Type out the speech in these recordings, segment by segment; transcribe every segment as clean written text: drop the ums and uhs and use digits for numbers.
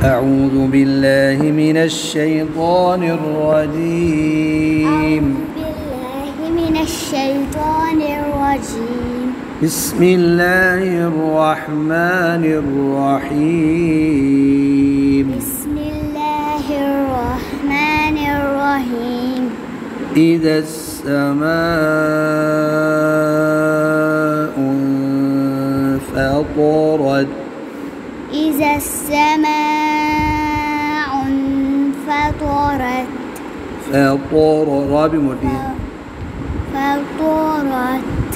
أعوذ بالله من الشيطان الرجيم. بسم الله الرحمن الرحيم. إذا السماء انفطرت.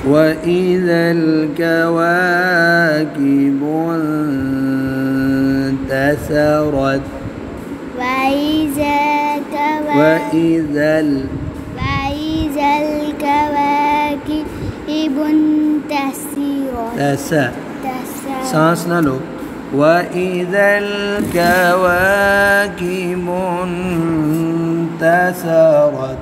وإذا الكواكب انتثرت. وإذا الكواكب انتثرت. सांस ना लो. وإذا الكواكب انتثرت.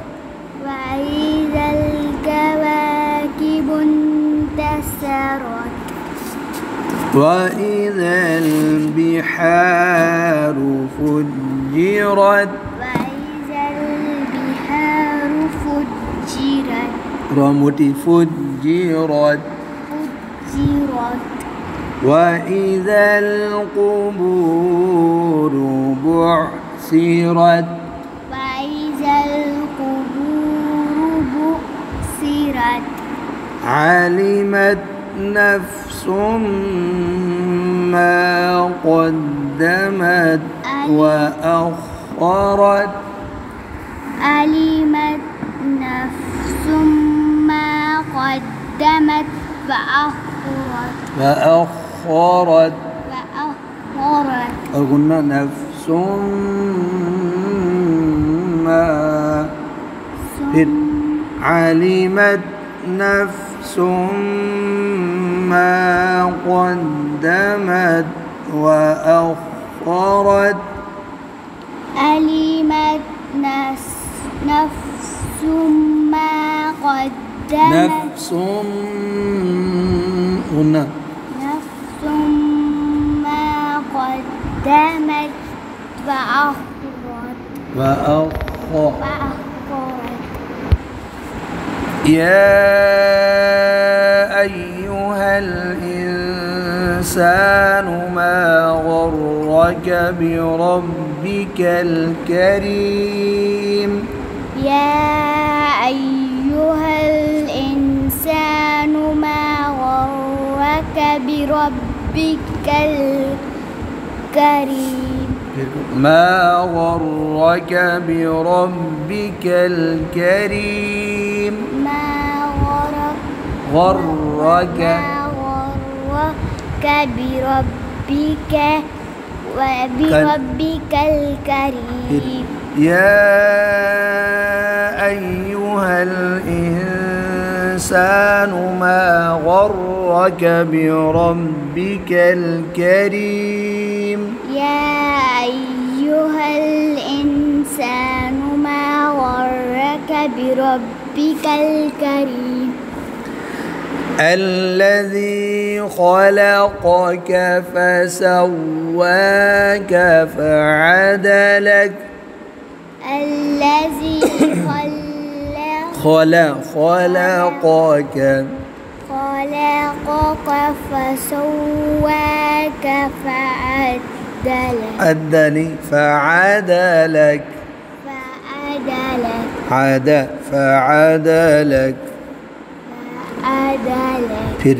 وإذا البحار فجرت. رموتي فجرت. وإذا القبور بعثرت. علمت نفس ما قدمت وأخرت. علمت نفس ما قدمت وأخرت. قلنا نفس ما علمت نفس ما قدمت وأخرت. علمت نفس ما قدمت. نفس هنا نفس ما قدمت وأخرت. يا أيها الإنسان ما غرك بربك الكريم. يا أيها الإنسان ما غرك بربك الكريم. ما غرك بربك الكريم. غرك بربك الكريم. يا أيها الإنسان ما غرك بربك الكريم. يا أيها الإنسان ما غرك بربك الكريم. الذي خلقك فسواك فعدلك. الذي خلقك فسواك فعدلك. فعدلك. फिर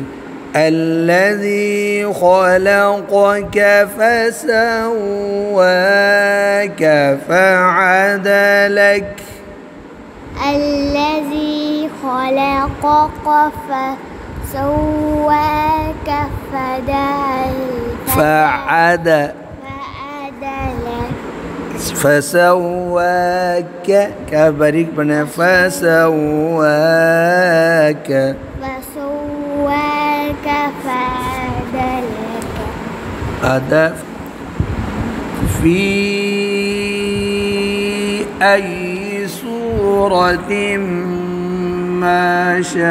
الذي خلقك فسواك فعدلك. الذي خلقك فسواك فعدلك. فسواك كبريك بنا فسواك فعدلك. هذا في أي صورة ما شاء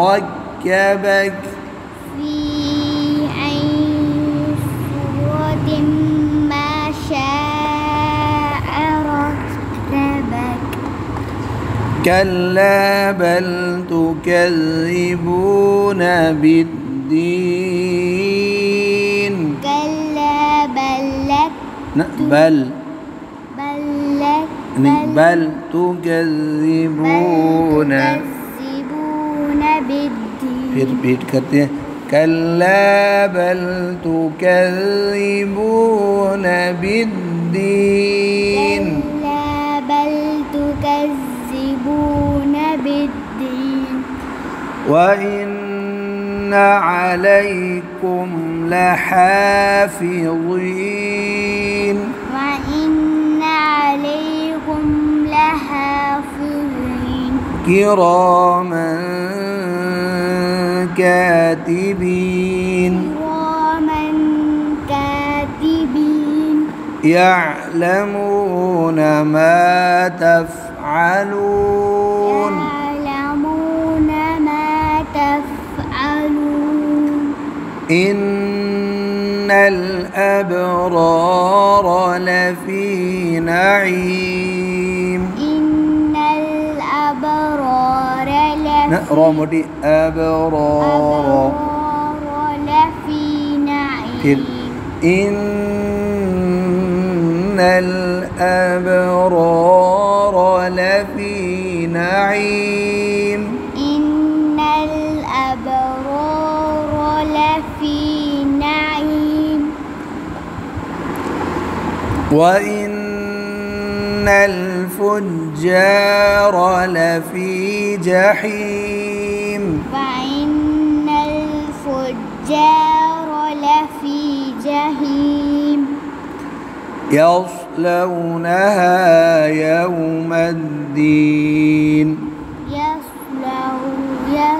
ركبك. في أي كلا بل تكذبون بالدين كلا بل لك بل تكذبون بالدين फिर रिपीट करते हैं कल्ला बल तुकज़्ज़िबून बिद्दीन كلا بل تكذبون بالدين وإن عليكم لحافظين وإن عليكم لحافظين كراما كاتبين يعلمون ما تفعلون إن الأبرار لفي نعيم إن الأبرار رامدي أبرار لفي نعيم إن الأبرار لفي نعيم إن الأبرار لفي نعيم وإن الفجار لفي جحيم وإن الفجار لفي جحيم يصلونها يوم الدين يصلونها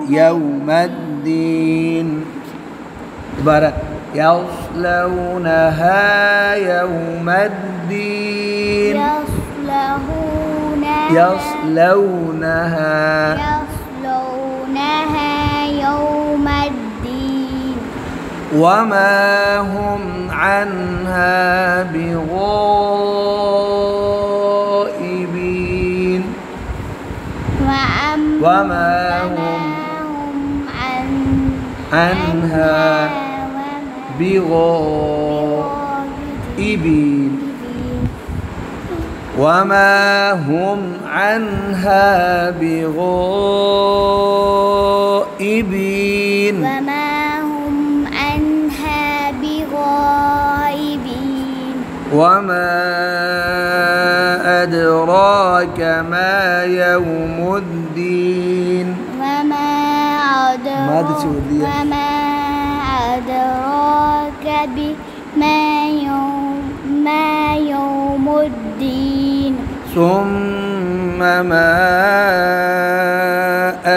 يوم الدين دوبارہ يصلونها يوم الدين يصلونها يوم الدين وما هم عنها بغائبين وما هم عنها بغائبين وما هم عنها بغائبين وما أدراك ما يوم الدين وما أدراك ما يوم الدين ثم ما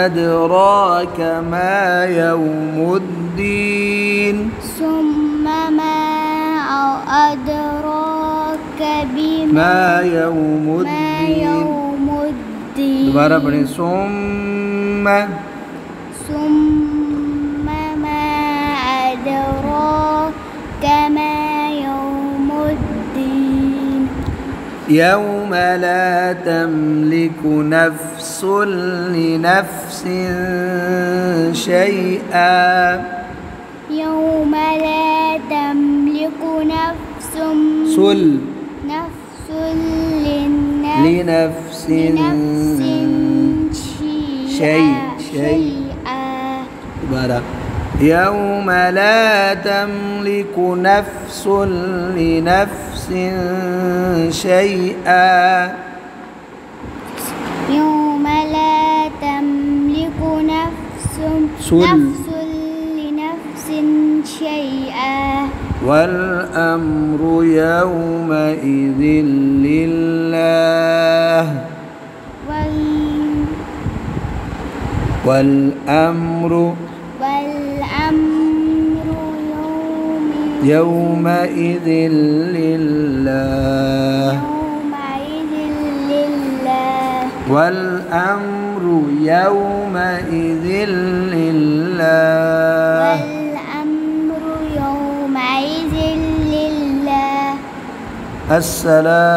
أدراك ما يوم الدين ثم ما أدراك ما يوم الدين دوبارہ پڑھیں ثم ما أدراك ما يوم الدين يوم لا تملك نفس لنفس شيئا يوم لا تملك نفس لنفس شيئا يوم لا تملك نفس لنفس شيئا يوم لا تملك نفس لنفس شيئا والأمر يومئذ لله والأمر يومئذ لله والأمر يومئذ لله السلام